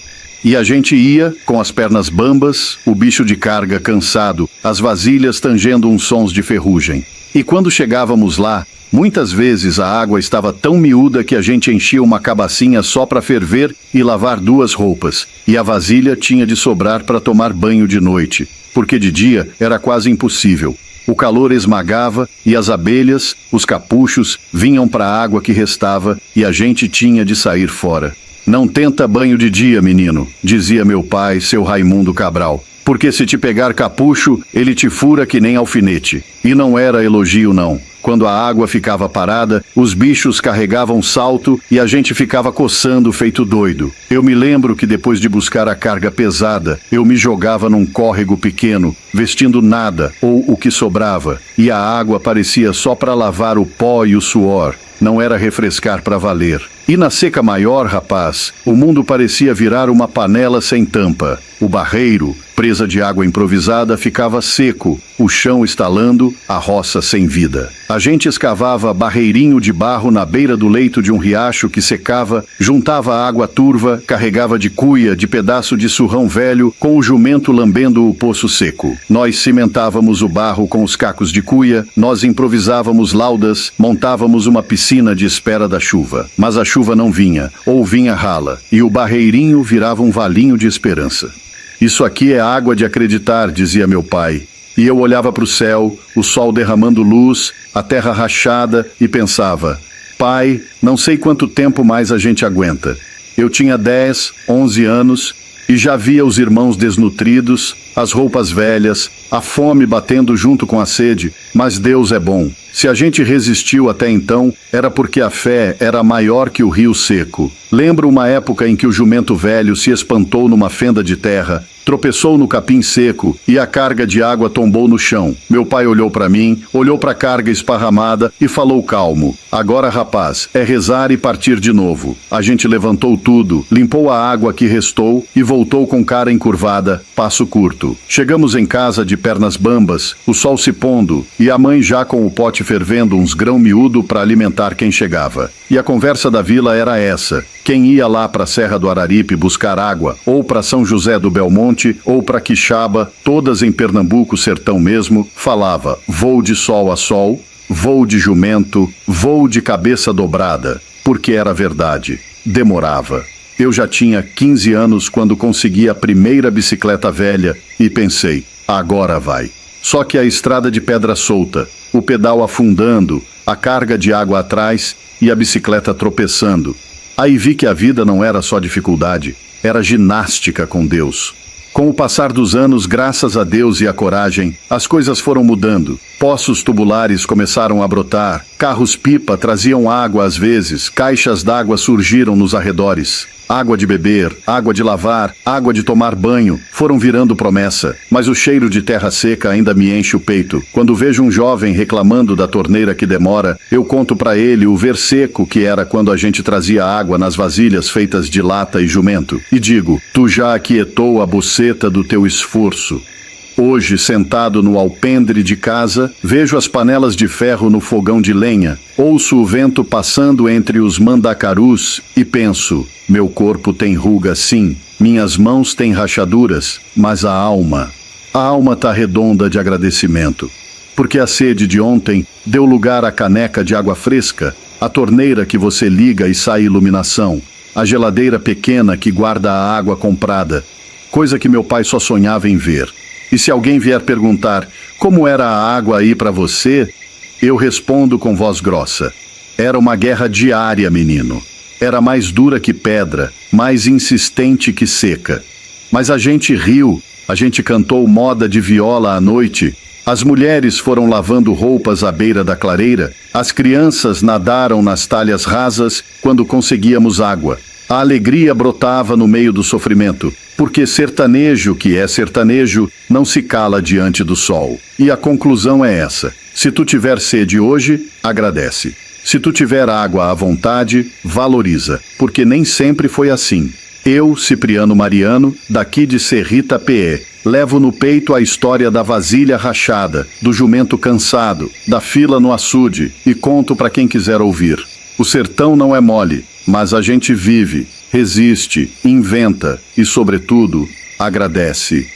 E a gente ia, com as pernas bambas, o bicho de carga cansado, as vasilhas tangendo uns sons de ferrugem. E quando chegávamos lá, muitas vezes a água estava tão miúda que a gente enchia uma cabacinha só para ferver e lavar 2 roupas, e a vasilha tinha de sobrar para tomar banho de noite, porque de dia era quase impossível. O calor esmagava e as abelhas, os capuchos, vinham para a água que restava e a gente tinha de sair fora. Não tenta banho de dia, menino, dizia meu pai, seu Raimundo Cabral, porque se te pegar capucho, ele te fura que nem alfinete. E não era elogio não. Quando a água ficava parada, os bichos carregavam salto e a gente ficava coçando feito doido. Eu me lembro que depois de buscar a carga pesada, eu me jogava num córrego pequeno, vestindo nada ou o que sobrava, e a água parecia só para lavar o pó e o suor. Não era refrescar para valer. E na seca maior, rapaz, o mundo parecia virar uma panela sem tampa. O barreiro, presa de água improvisada, ficava seco, o chão estalando, a roça sem vida. A gente escavava barreirinho de barro na beira do leito de um riacho que secava, juntava água turva, carregava de cuia, de pedaço de surrão velho, com o jumento lambendo o poço seco. Nós cimentávamos o barro com os cacos de cuia, nós improvisávamos laudas, montávamos uma piscina de espera da chuva. Mas a chuva não vinha, ou vinha rala, e o barreirinho virava um valinho de esperança. Isso aqui é água de acreditar, dizia meu pai. E eu olhava para o céu, o sol derramando luz, a terra rachada, e pensava: pai, não sei quanto tempo mais a gente aguenta. Eu tinha 10, 11 anos e já via os irmãos desnutridos, as roupas velhas, a fome batendo junto com a sede, mas Deus é bom. Se a gente resistiu até então, era porque a fé era maior que o rio seco. Lembro uma época em que o jumento velho se espantou numa fenda de terra, tropeçou no capim seco e a carga de água tombou no chão. Meu pai olhou para mim, olhou para a carga esparramada e falou calmo: agora, rapaz, é rezar e partir de novo. A gente levantou tudo, limpou a água que restou e voltou com cara encurvada, passo curto. Chegamos em casa de pernas bambas, o sol se pondo e a mãe já com o pote fervendo uns grão miúdo para alimentar quem chegava. E a conversa da vila era essa: quem ia lá para a Serra do Araripe buscar água, ou para São José do Belmonte, ou para Quixaba, todas em Pernambuco, sertão mesmo, falava voo de sol a sol, voo de jumento, voo de cabeça dobrada, porque era verdade. Demorava. Eu já tinha 15 anos quando consegui a primeira bicicleta velha e pensei: agora vai. Só que a estrada de pedra solta, o pedal afundando, a carga de água atrás e a bicicleta tropeçando. Aí vi que a vida não era só dificuldade, era ginástica com Deus. Com o passar dos anos, graças a Deus e à coragem, as coisas foram mudando. Poços tubulares começaram a brotar, carros-pipa traziam água às vezes, caixas d'água surgiram nos arredores. Água de beber, água de lavar, água de tomar banho, foram virando promessa. Mas o cheiro de terra seca ainda me enche o peito. Quando vejo um jovem reclamando da torneira que demora, eu conto para ele o ver seco que era quando a gente trazia água nas vasilhas feitas de lata e jumento. E digo: tu já aquietou a buceta do teu esforço. Hoje, sentado no alpendre de casa, vejo as panelas de ferro no fogão de lenha, ouço o vento passando entre os mandacarus e penso: meu corpo tem ruga sim, minhas mãos têm rachaduras, mas a alma tá redonda de agradecimento. Porque a sede de ontem deu lugar à caneca de água fresca, a torneira que você liga e sai iluminação, a geladeira pequena que guarda a água comprada, coisa que meu pai só sonhava em ver. E se alguém vier perguntar como era a água aí para você, eu respondo com voz grossa: era uma guerra diária, menino. Era mais dura que pedra, mais insistente que seca. Mas a gente riu, a gente cantou moda de viola à noite, as mulheres foram lavando roupas à beira da clareira, as crianças nadaram nas talhas rasas quando conseguíamos água. A alegria brotava no meio do sofrimento, porque sertanejo que é sertanejo não se cala diante do sol. E a conclusão é essa: se tu tiver sede hoje, agradece. Se tu tiver água à vontade, valoriza, porque nem sempre foi assim. Eu, Cipriano Mariano, daqui de Serrita PE, levo no peito a história da vasilha rachada, do jumento cansado, da fila no açude, e conto para quem quiser ouvir. O sertão não é mole, mas a gente vive, resiste, inventa e, sobretudo, agradece.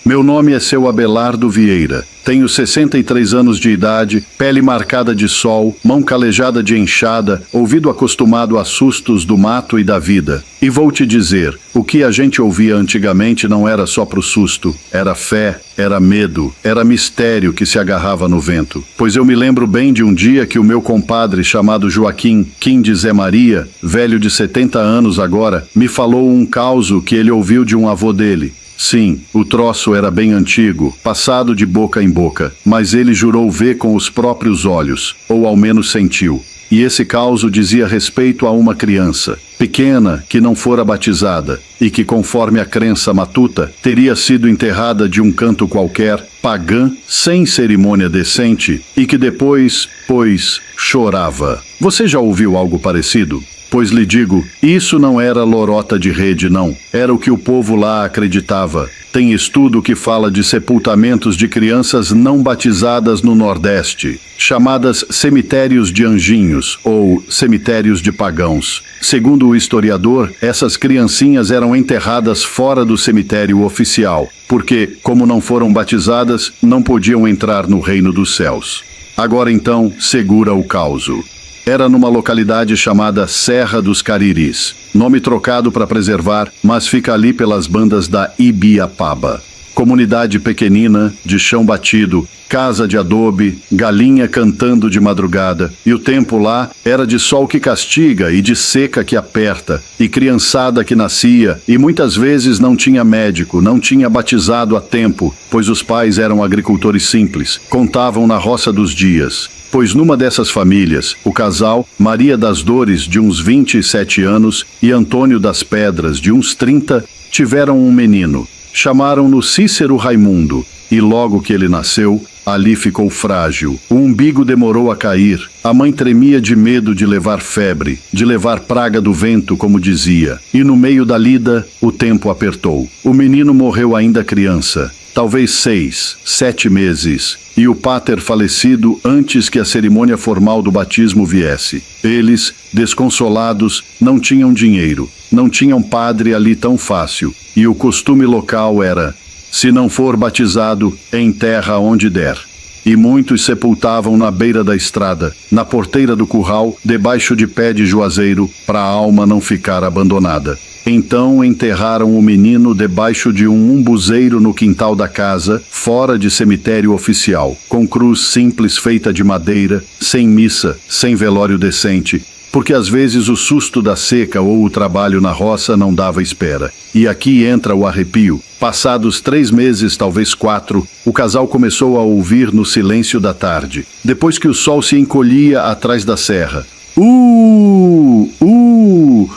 Meu nome é seu Abelardo Vieira. Tenho 63 anos de idade, pele marcada de sol, mão calejada de enxada, ouvido acostumado a sustos do mato e da vida. E vou te dizer, o que a gente ouvia antigamente não era só pro susto, era fé, era medo, era mistério que se agarrava no vento. Pois eu me lembro bem de um dia que o meu compadre chamado Joaquim, Kim de Zé Maria, velho de 70 anos agora, me falou um causo que ele ouviu de um avô dele. Sim, o troço era bem antigo, passado de boca em boca, mas ele jurou ver com os próprios olhos, ou ao menos sentiu. E esse causo dizia respeito a uma criança, pequena, que não fora batizada, e que, conforme a crença matuta, teria sido enterrada de um canto qualquer, pagã, sem cerimônia decente, e que depois, pois, chorava. Você já ouviu algo parecido? Pois lhe digo, isso não era lorota de rede, não. Era o que o povo lá acreditava. Tem estudo que fala de sepultamentos de crianças não batizadas no Nordeste, chamadas cemitérios de anjinhos ou cemitérios de pagãos. Segundo o historiador, essas criancinhas eram enterradas fora do cemitério oficial, porque, como não foram batizadas, não podiam entrar no reino dos céus. Agora então, segura o causo. Era numa localidade chamada Serra dos Cariris, nome trocado para preservar, mas fica ali pelas bandas da Ibiapaba. Comunidade pequenina, de chão batido, casa de adobe, galinha cantando de madrugada, e o tempo lá era de sol que castiga e de seca que aperta, e criançada que nascia, e muitas vezes não tinha médico, não tinha batizado a tempo, pois os pais eram agricultores simples, contavam na roça dos dias. Pois numa dessas famílias, o casal, Maria das Dores, de uns 27 anos, e Antônio das Pedras, de uns 30, tiveram um menino. Chamaram-no Cícero Raimundo, e logo que ele nasceu, ali ficou frágil. O umbigo demorou a cair. A mãe tremia de medo de levar febre, de levar praga do vento, como dizia. E no meio da lida, o tempo apertou. O menino morreu ainda criança. Talvez 6, 7 meses, e o páter falecido antes que a cerimônia formal do batismo viesse. Eles, desconsolados, não tinham dinheiro, não tinham padre ali tão fácil, e o costume local era, se não for batizado, enterra onde der. E muitos sepultavam na beira da estrada, na porteira do curral, debaixo de pé de juazeiro, para a alma não ficar abandonada. Então enterraram o menino debaixo de um umbuzeiro no quintal da casa, fora de cemitério oficial, com cruz simples feita de madeira, sem missa, sem velório decente, porque às vezes o susto da seca ou o trabalho na roça não dava espera. E aqui entra o arrepio. Passados 3 meses, talvez 4, o casal começou a ouvir no silêncio da tarde, depois que o sol se encolhia atrás da serra.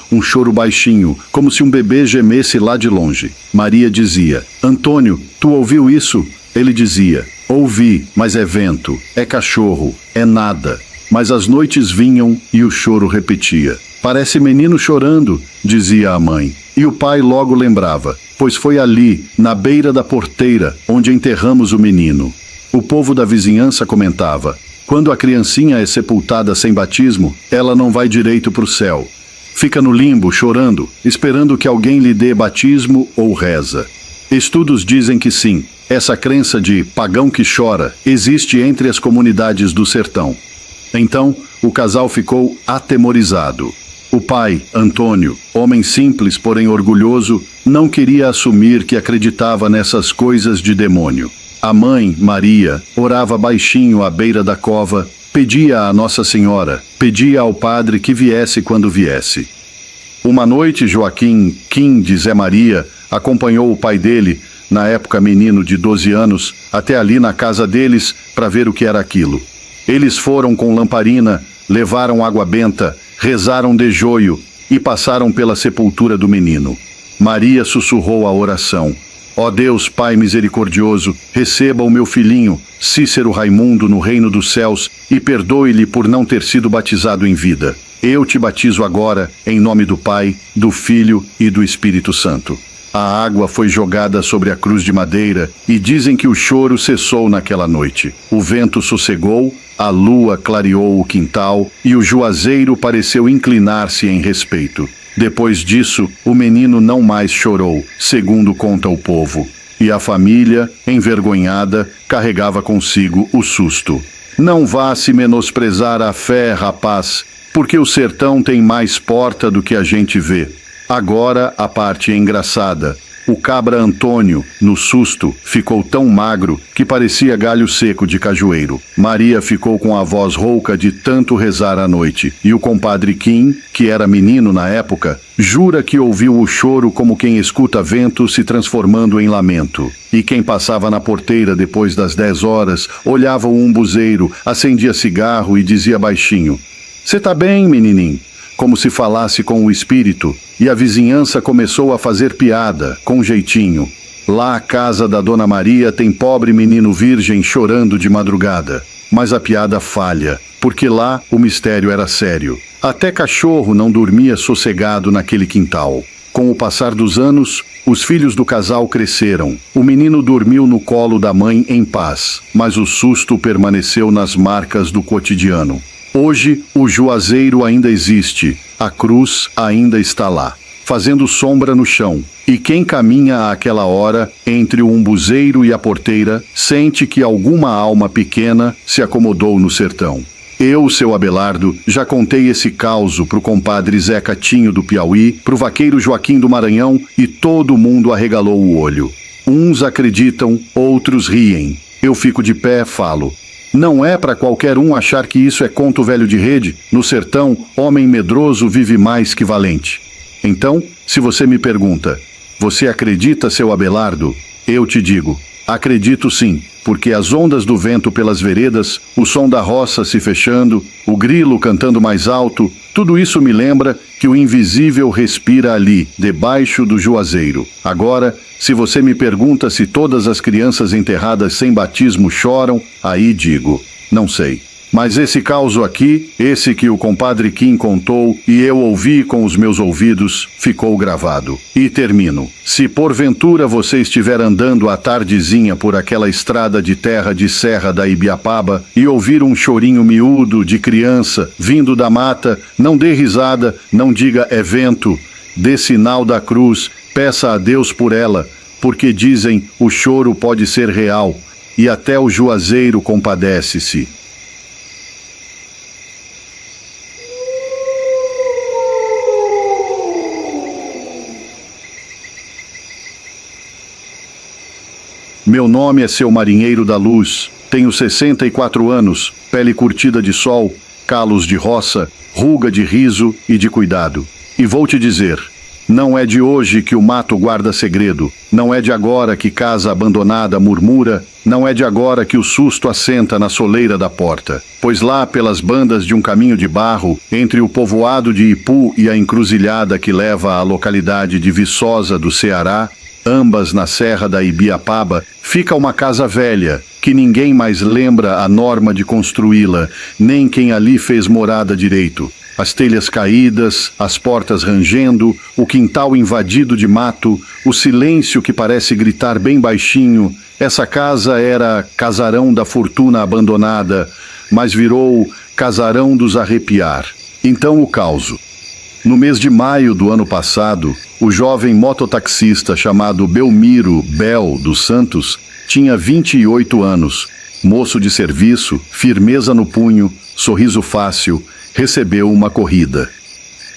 Um choro baixinho, como se um bebê gemesse lá de longe. Maria dizia, Antônio, tu ouviu isso? Ele dizia, ouvi, mas é vento, é cachorro, é nada. Mas as noites vinham e o choro repetia. Parece menino chorando, dizia a mãe. E o pai logo lembrava, pois foi ali, na beira da porteira, onde enterramos o menino. O povo da vizinhança comentava, quando a criancinha é sepultada sem batismo, ela não vai direito para o céu. Fica no limbo, chorando, esperando que alguém lhe dê batismo ou reza. Estudos dizem que sim, essa crença de pagão que chora existe entre as comunidades do sertão. Então, o casal ficou atemorizado. O pai, Antônio, homem simples, porém orgulhoso, não queria assumir que acreditava nessas coisas de demônio. A mãe, Maria, orava baixinho à beira da cova, pedia à Nossa Senhora, pedia ao padre que viesse quando viesse. Uma noite, Joaquim, Quim de Zé Maria, acompanhou o pai dele, na época menino de 12 anos, até ali na casa deles para ver o que era aquilo. Eles foram com lamparina, levaram água benta, rezaram de joio e passaram pela sepultura do menino. Maria sussurrou a oração. Ó Deus, Pai misericordioso, receba o meu filhinho, Cícero Raimundo, no reino dos céus e perdoe-lhe por não ter sido batizado em vida. Eu te batizo agora, em nome do Pai, do Filho e do Espírito Santo. A água foi jogada sobre a cruz de madeira e dizem que o choro cessou naquela noite. O vento sossegou, a lua clareou o quintal e o juazeiro pareceu inclinar-se em respeito. Depois disso, o menino não mais chorou, segundo conta o povo. E a família, envergonhada, carregava consigo o susto. Não vá se menosprezar a fé, rapaz, porque o sertão tem mais porta do que a gente vê. Agora a parte engraçada. O cabra Antônio, no susto, ficou tão magro que parecia galho seco de cajueiro. Maria ficou com a voz rouca de tanto rezar à noite. E o compadre Kim, que era menino na época, jura que ouviu o choro como quem escuta vento se transformando em lamento. E quem passava na porteira depois das 10 horas, olhava o umbuzeiro, acendia cigarro e dizia baixinho: "Cê tá bem, menininho?" Como se falasse com o espírito, e a vizinhança começou a fazer piada, com jeitinho. Lá a casa da Dona Maria tem pobre menino virgem chorando de madrugada. Mas a piada falha, porque lá o mistério era sério. Até cachorro não dormia sossegado naquele quintal. Com o passar dos anos, os filhos do casal cresceram. O menino dormiu no colo da mãe em paz, mas o susto permaneceu nas marcas do cotidiano. Hoje, o Juazeiro ainda existe, a cruz ainda está lá, fazendo sombra no chão. E quem caminha àquela hora, entre o umbuzeiro e a porteira, sente que alguma alma pequena se acomodou no sertão. Eu, seu Abelardo, já contei esse causo pro compadre Zé Catinho do Piauí, pro vaqueiro Joaquim do Maranhão, e todo mundo arregalou o olho. Uns acreditam, outros riem. Eu fico de pé, falo: não é para qualquer um achar que isso é conto velho de rede. No sertão, homem medroso vive mais que valente. Então, se você me pergunta: você acredita, seu Abelardo? Eu te digo: acredito sim, porque as ondas do vento pelas veredas, o som da roça se fechando, o grilo cantando mais alto, tudo isso me lembra que o invisível respira ali, debaixo do Juazeiro. Agora, se você me pergunta se todas as crianças enterradas sem batismo choram, aí digo: não sei. Mas esse caso aqui, esse que o compadre Kim contou e eu ouvi com os meus ouvidos, ficou gravado. E termino. Se porventura você estiver andando à tardezinha por aquela estrada de terra de serra da Ibiapaba e ouvir um chorinho miúdo de criança vindo da mata, não dê risada, não diga é vento. Dê sinal da cruz, peça a Deus por ela, porque dizem o choro pode ser real e até o Juazeiro compadece-se. Meu nome é Seu Marinheiro da Luz, tenho 64 anos, pele curtida de sol, calos de roça, ruga de riso e de cuidado. E vou te dizer, não é de hoje que o mato guarda segredo, não é de agora que casa abandonada murmura, não é de agora que o susto assenta na soleira da porta. Pois lá pelas bandas de um caminho de barro, entre o povoado de Ipu e a encruzilhada que leva à localidade de Viçosa do Ceará, ambas na serra da Ibiapaba, fica uma casa velha, que ninguém mais lembra a norma de construí-la, nem quem ali fez morada direito. As telhas caídas, as portas rangendo, o quintal invadido de mato, o silêncio que parece gritar bem baixinho. Essa casa era casarão da fortuna abandonada, mas virou casarão dos arrepiar. Então o causo. No mês de maio do ano passado, o jovem mototaxista chamado Belmiro Bel dos Santos tinha 28 anos, moço de serviço, firmeza no punho, sorriso fácil, recebeu uma corrida.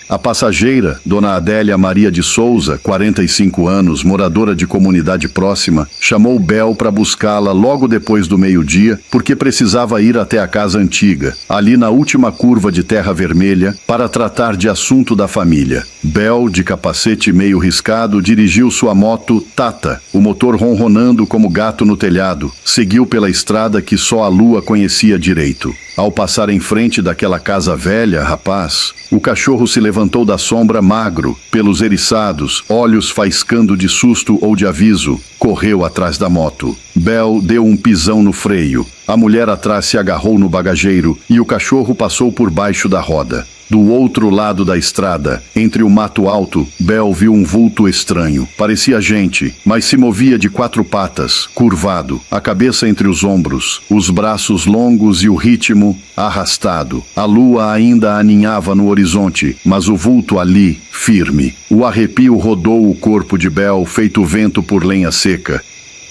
A passageira, Dona Adélia Maria de Souza, 45 anos, moradora de comunidade próxima, chamou Bel para buscá-la logo depois do meio-dia, porque precisava ir até a casa antiga, ali na última curva de terra vermelha, para tratar de assunto da família. Bel, de capacete meio riscado, dirigiu sua moto Tata, o motor ronronando como gato no telhado. Seguiu pela estrada que só a lua conhecia direito. Ao passar em frente daquela casa velha, rapaz, o cachorro se levantou da sombra magro, pelos eriçados, olhos faiscando de susto ou de aviso, correu atrás da moto. Bel deu um pisão no freio. A mulher atrás se agarrou no bagageiro e o cachorro passou por baixo da roda. Do outro lado da estrada, entre o mato alto, Bel viu um vulto estranho. Parecia gente, mas se movia de 4 patas, curvado, a cabeça entre os ombros, os braços longos e o ritmo arrastado. A lua ainda aninhava no horizonte, mas o vulto ali, firme. O arrepio rodou o corpo de Bel, feito vento por lenha seca.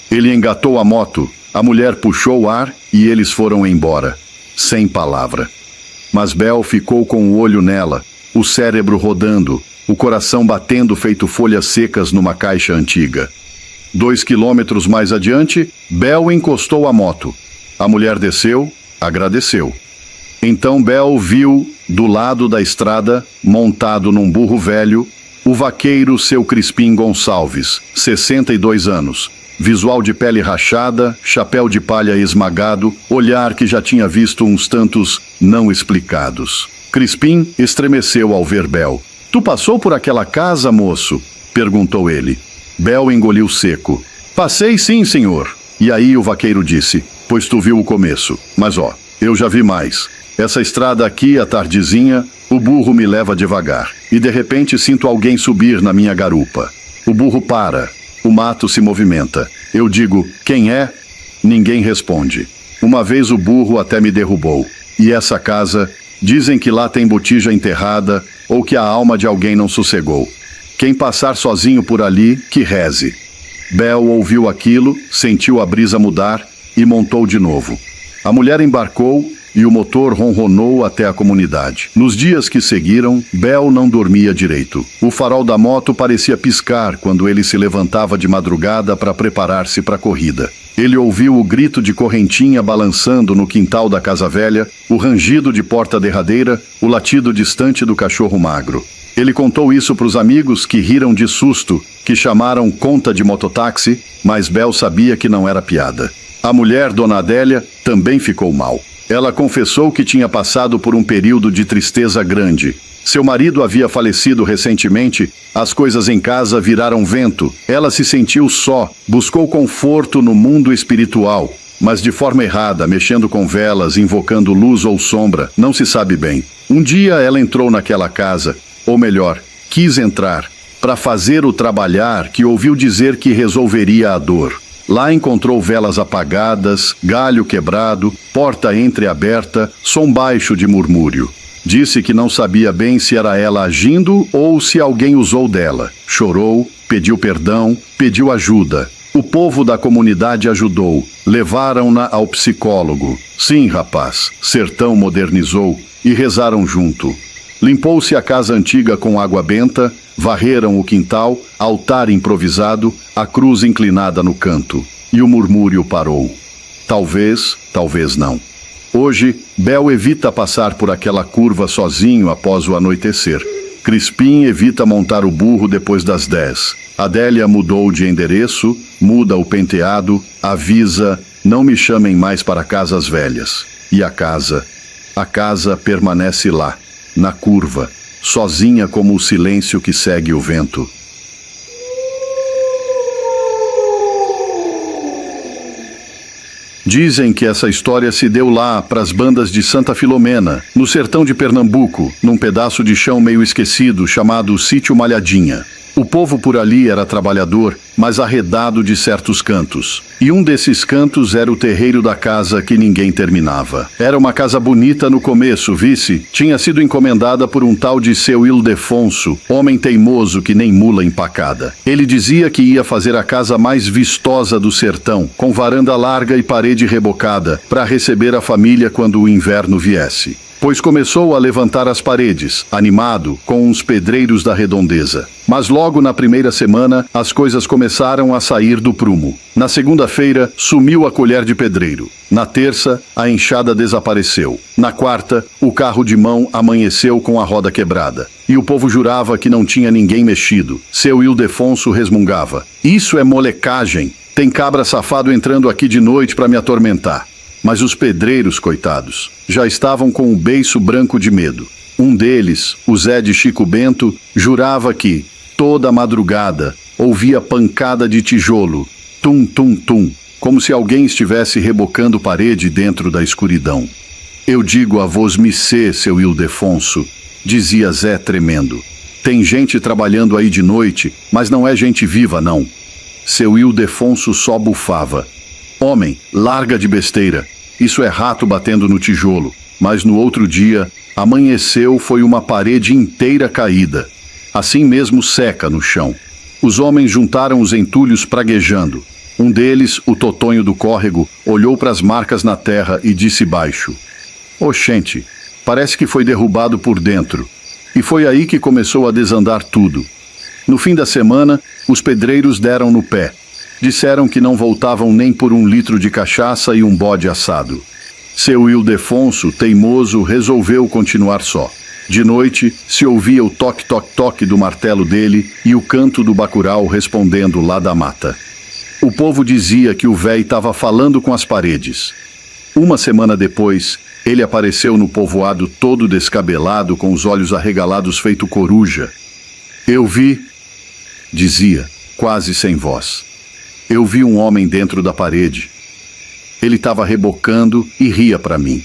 Ele engatou a moto, a mulher puxou o ar e eles foram embora, sem palavra. Mas Bel ficou com o olho nela. o cérebro rodando, o coração batendo feito folhas secas numa caixa antiga. 2 quilômetros mais adiante, Bel encostou a moto. A mulher desceu, agradeceu. Então Bel viu, do lado da estrada, montado num burro velho, o vaqueiro seu Crispim Gonçalves, 62 anos. Visual de pele rachada, chapéu de palha esmagado, olhar que já tinha visto uns tantos não explicados. Crispim estremeceu ao ver Bel. "Tu passou por aquela casa, moço?" perguntou ele. Bel engoliu seco. "Passei sim, senhor." E aí o vaqueiro disse: "Pois tu viu o começo. Mas ó, eu já vi mais. Essa estrada aqui, à tardezinha, o burro me leva devagar. E de repente sinto alguém subir na minha garupa. O burro para. O mato se movimenta. Eu digo: 'Quem é?' Ninguém responde. Uma vez o burro até me derrubou. E essa casa, dizem que lá tem botija enterrada ou que a alma de alguém não sossegou. Quem passar sozinho por ali, que reze." Bel ouviu aquilo, sentiu a brisa mudar e montou de novo. A mulher embarcou e o motor ronronou até a comunidade. Nos dias que seguiram, Bel não dormia direito. O farol da moto parecia piscar quando ele se levantava de madrugada para preparar-se para a corrida. Ele ouviu o grito de correntinha balançando no quintal da casa velha, o rangido de porta derradeira, o latido distante do cachorro magro. Ele contou isso para os amigos, que riram de susto, que chamaram conta de mototáxi, mas Bel sabia que não era piada. A mulher, Dona Adélia, também ficou mal. Ela confessou que tinha passado por um período de tristeza grande. Seu marido havia falecido recentemente, as coisas em casa viraram vento. Ela se sentiu só, buscou conforto no mundo espiritual, mas de forma errada, mexendo com velas, invocando luz ou sombra, não se sabe bem. Um dia ela entrou naquela casa, ou melhor, quis entrar, para fazer o trabalhar que ouviu dizer que resolveria a dor. Lá encontrou velas apagadas, galho quebrado, porta entreaberta, som baixo de murmúrio. Disse que não sabia bem se era ela agindo ou se alguém usou dela. Chorou, pediu perdão, pediu ajuda. O povo da comunidade ajudou. Levaram-na ao psicólogo. Sim, rapaz, Sertão modernizou e rezaram junto. Limpou-se a casa antiga com água benta, varreram o quintal, altar improvisado, a cruz inclinada no canto. E o murmúrio parou. Talvez, talvez não. Hoje, Bel evita passar por aquela curva sozinho após o anoitecer. Crispim evita montar o burro depois das 10. Adélia mudou de endereço, muda o penteado, avisa: "Não me chamem mais para casas velhas." E a casa permanece lá, na curva, sozinha como o silêncio que segue o vento. Dizem que essa história se deu lá para as bandas de Santa Filomena, no sertão de Pernambuco, num pedaço de chão meio esquecido chamado Sítio Malhadinha. O povo por ali era trabalhador, mas arredado de certos cantos. E um desses cantos era o terreiro da casa que ninguém terminava. Era uma casa bonita no começo, vice. Tinha sido encomendada por um tal de seu Ildefonso, homem teimoso que nem mula empacada. Ele dizia que ia fazer a casa mais vistosa do sertão, com varanda larga e parede rebocada, para receber a família quando o inverno viesse. Pois começou a levantar as paredes, animado, com uns pedreiros da redondeza. Mas logo na primeira semana, as coisas começaram a sair do prumo. Na segunda-feira, sumiu a colher de pedreiro. Na terça, a enxada desapareceu. Na quarta, o carro de mão amanheceu com a roda quebrada. E o povo jurava que não tinha ninguém mexido. Seu Ildefonso resmungava: "Isso é molecagem. Tem cabra safado entrando aqui de noite para me atormentar." Mas os pedreiros, coitados, já estavam com o beiço branco de medo. Um deles, o Zé de Chico Bento, jurava que, toda madrugada, ouvia pancada de tijolo, tum, tum, tum, como se alguém estivesse rebocando parede dentro da escuridão. "Eu digo a vos missê, seu Ildefonso", dizia Zé tremendo. "Tem gente trabalhando aí de noite, mas não é gente viva, não." Seu Ildefonso só bufava: "Homem, larga de besteira. Isso é rato batendo no tijolo." Mas no outro dia, amanheceu foi uma parede inteira caída. Assim mesmo seca no chão. Os homens juntaram os entulhos praguejando. Um deles, o Totonho do córrego, olhou para as marcas na terra e disse baixo: "Oxente, parece que foi derrubado por dentro." E foi aí que começou a desandar tudo. No fim da semana, os pedreiros deram no pé. Disseram que não voltavam nem por 1 litro de cachaça e um bode assado. Seu Ildefonso, teimoso, resolveu continuar só. De noite, se ouvia o toque-toque-toque do martelo dele e o canto do bacural respondendo lá da mata. O povo dizia que o véi estava falando com as paredes. Uma semana depois, ele apareceu no povoado todo descabelado, com os olhos arregalados feito coruja. Eu vi, dizia, quase sem voz. Eu vi um homem dentro da parede. Ele estava rebocando e ria para mim.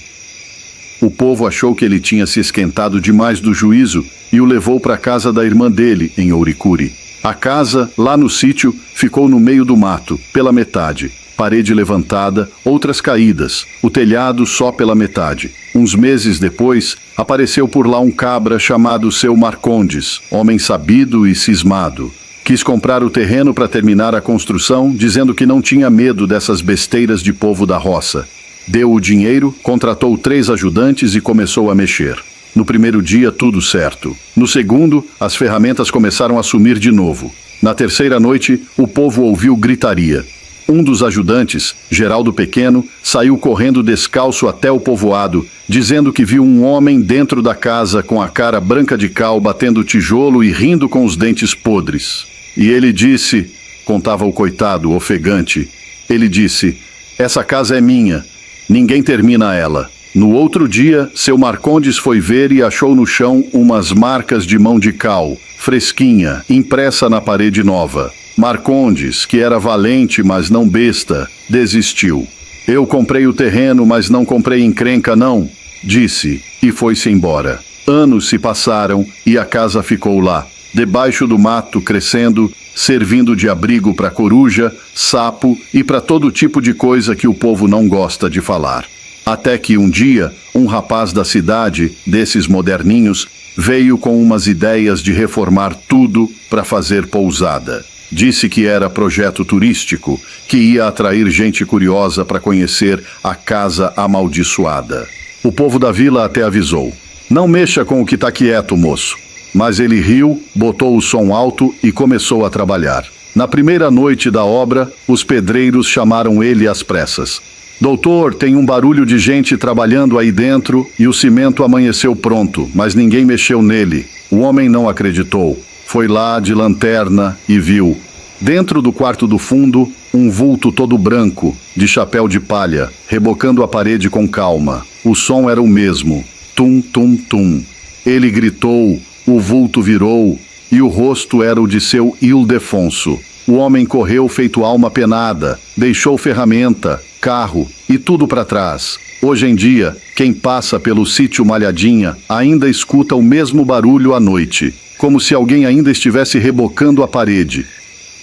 O povo achou que ele tinha se esquentado demais do juízo e o levou para a casa da irmã dele, em Ouricuri. A casa, lá no sítio, ficou no meio do mato, pela metade. Parede levantada, outras caídas, o telhado só pela metade. Uns meses depois, apareceu por lá um cabra chamado seu Marcondes, homem sabido e cismado. Quis comprar o terreno para terminar a construção, dizendo que não tinha medo dessas besteiras de povo da roça. Deu o dinheiro, contratou 3 ajudantes e começou a mexer. No primeiro dia, tudo certo. No segundo, as ferramentas começaram a sumir de novo. Na terceira noite, o povo ouviu gritaria. Um dos ajudantes, Geraldo Pequeno, saiu correndo descalço até o povoado, dizendo que viu um homem dentro da casa com a cara branca de cal, batendo tijolo e rindo com os dentes podres. E ele disse, contava o coitado, ofegante, ele disse, essa casa é minha, ninguém termina ela. No outro dia, seu Marcondes foi ver e achou no chão umas marcas de mão de cal, fresquinha, impressa na parede nova. Marcondes, que era valente, mas não besta, desistiu. Eu comprei o terreno, mas não comprei encrenca, não, disse, e foi-se embora. Anos se passaram e a casa ficou lá, debaixo do mato, crescendo, servindo de abrigo para coruja, sapo e para todo tipo de coisa que o povo não gosta de falar. Até que um dia, um rapaz da cidade, desses moderninhos, veio com umas ideias de reformar tudo para fazer pousada. Disse que era projeto turístico, que ia atrair gente curiosa para conhecer a casa amaldiçoada. O povo da vila até avisou. Não mexa com o que está quieto, moço. Mas ele riu, botou o som alto e começou a trabalhar. Na primeira noite da obra, os pedreiros chamaram ele às pressas. Doutor, tem um barulho de gente trabalhando aí dentro e o cimento amanheceu pronto, mas ninguém mexeu nele. O homem não acreditou. Foi lá de lanterna e viu. Dentro do quarto do fundo, um vulto todo branco, de chapéu de palha, rebocando a parede com calma. O som era o mesmo. Tum, tum, tum. Ele gritou, o vulto virou, e o rosto era o de seu Ildefonso. O homem correu feito alma penada, deixou ferramenta, carro e tudo para trás. Hoje em dia, quem passa pelo sítio Malhadinha ainda escuta o mesmo barulho à noite, como se alguém ainda estivesse rebocando a parede.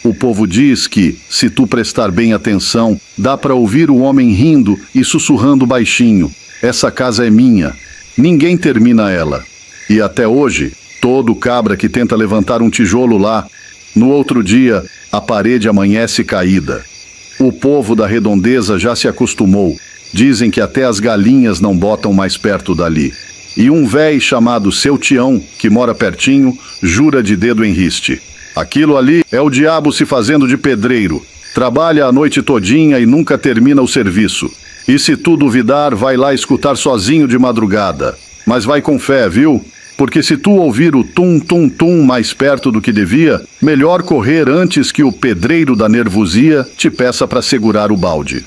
O povo diz que, se tu prestar bem atenção, dá para ouvir o homem rindo e sussurrando baixinho. Essa casa é minha. Ninguém termina ela. E até hoje, todo cabra que tenta levantar um tijolo lá, no outro dia, a parede amanhece caída. O povo da redondeza já se acostumou. Dizem que até as galinhas não botam mais perto dali. E um véi chamado Seu Tião, que mora pertinho, jura de dedo em riste. Aquilo ali é o diabo se fazendo de pedreiro. Trabalha a noite todinha e nunca termina o serviço. E se tu duvidar, vai lá escutar sozinho de madrugada. Mas vai com fé, viu? Porque se tu ouvir o tum-tum-tum mais perto do que devia, melhor correr antes que o pedreiro da nervosia te peça para segurar o balde.